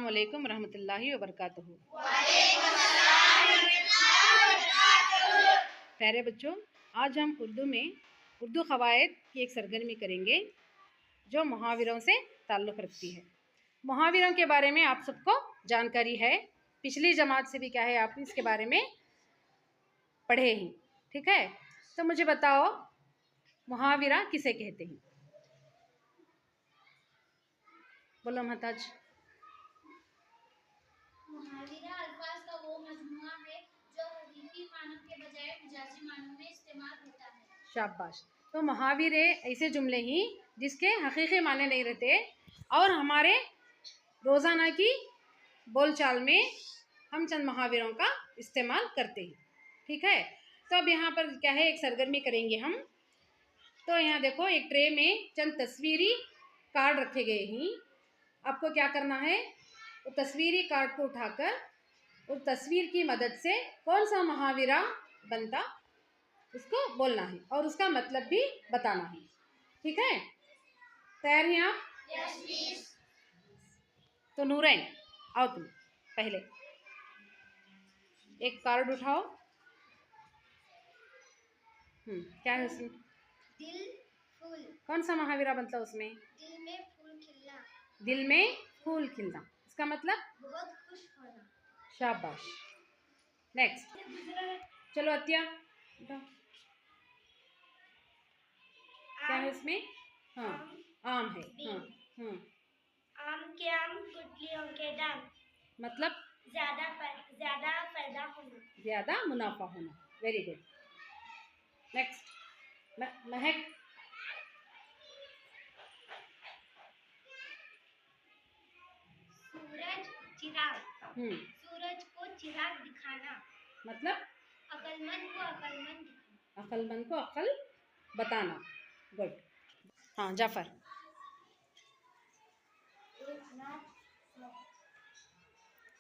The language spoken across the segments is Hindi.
अस्सलाम वालेकुम रहमतुल्लाहि व बरकातहू। प्यारे बच्चों, आज हम उर्दू क़वायद की एक सरगर्मी करेंगे जो मुहावरों से ताल्लुक़ रखती है। मुहावरों के बारे में आप सबको जानकारी है, पिछली जमात से भी क्या है आप इसके बारे में पढ़े ही, ठीक है। तो मुझे बताओ मुहावरा किसे कहते हैं? बोलो महताज। मुहावरा अल्फाज का वो मजमूआ है जो हकीकी मानों के बजाय मजाजी मानों में इस्तेमाल होता है। शाबाश। तो मुहावरे ऐसे जुमले ही जिसके हकीकी माने नहीं रहते और हमारे रोज़ाना की बोलचाल में हम चंद मुहावरों का इस्तेमाल करते हैं, ठीक है। तो अब यहाँ पर क्या है, एक सरगर्मी करेंगे हम। तो यहाँ देखो, एक ट्रे में चंद तस्वीरी कार्ड रखे गए हैं। आपको क्या करना है, तो तस्वीरी कार्ड को उठाकर उस तस्वीर की मदद से कौन सा मुहावरा बनता उसको बोलना है और उसका मतलब भी बताना है, ठीक है। तैयार हैं आप? Yes please. तो नूरैन, आओ तुम पहले एक कार्ड उठाओ। क्या है उसमें? दिल फूल। कौन सा मुहावरा बनता उसमें? दिल में फूल खिलना। दिल में फूल खिलना, इसका मतलब बहुत खुश होना। शाबाश। नेक्स्ट, चलो अतिया उठाओ। क्या है इसमें? हाँ, आम है। हाँ। आम के आम, गुठलियों के दाम। मतलब ज्यादा पैदा होना। ज़्यादा मुनाफा होना। Very good. नेक्स्ट, महक। सूरज चिराग। सूरज को चिराग दिखाना। मतलब अक्लमंद को अक्लमंद दिखाना। अक्लमंद को अक्ल बताना। गुड। हाँ जाफर।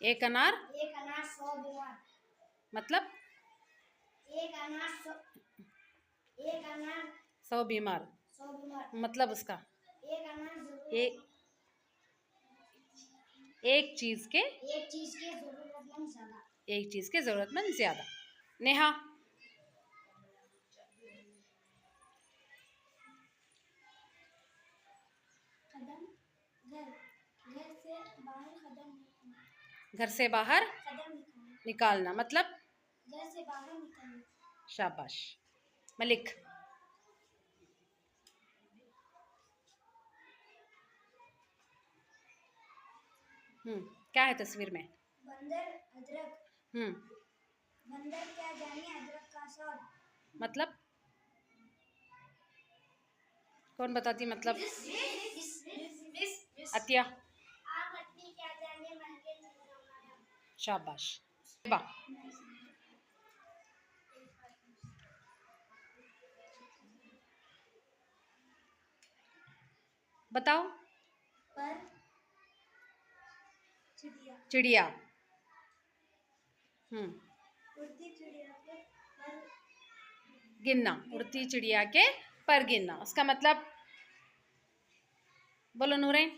एक अनार 100 बीमार। मतलब एक अनार 100 बीमार। मतलब उसका एक अनार एक चीज़ के ज़रूरतमंद ज़्यादा। नेहा। घर से बाहर निकालना। मतलब घर से बाहर निकलना। शाबाश। मलिक। क्या है तस्वीर में? बंदर अदरक। बंदर क्या जाने अदरक का स्वाद। मतलब कौन बताती मतलब? अतिया। क्या जाने महंगे चीजों का दाम। शाबाश। बा बताओ। पर चिड़िया। उड़ती चिड़िया के पर गिनना। उड़ती चिड़िया के पर गिनना, उसका मतलब बोलो नूरैन।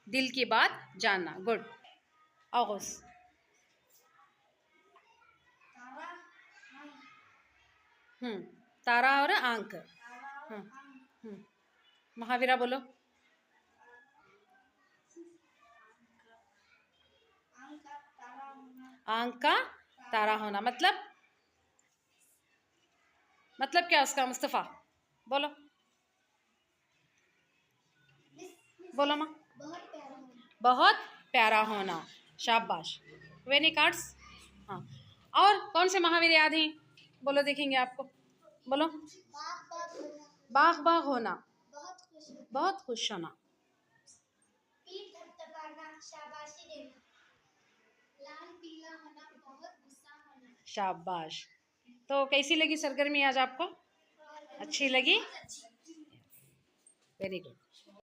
दिल की बात जानना। गुड। औगुस। तारा और आंख। मुहावरा बोलो। आंख का तारा होना। मतलब क्या उसका? मुस्तफ़ा बोलो। बोलो माँ। बहुत प्यारा होना। शाबाश। वेनी कार्ड्स। हाँ, और कौन से मुहावरे याद हैं? बोलो, देखेंगे आपको। बोलो। बाग बाग होना। बहुत खुश होना। पीठ थपथपाना, शाबाशी देना। लाल पीला होना, बहुत गुस्सा होना। शाबाश। तो कैसी लगी सरगर्मी आज आपको? अच्छी लगी? Very good.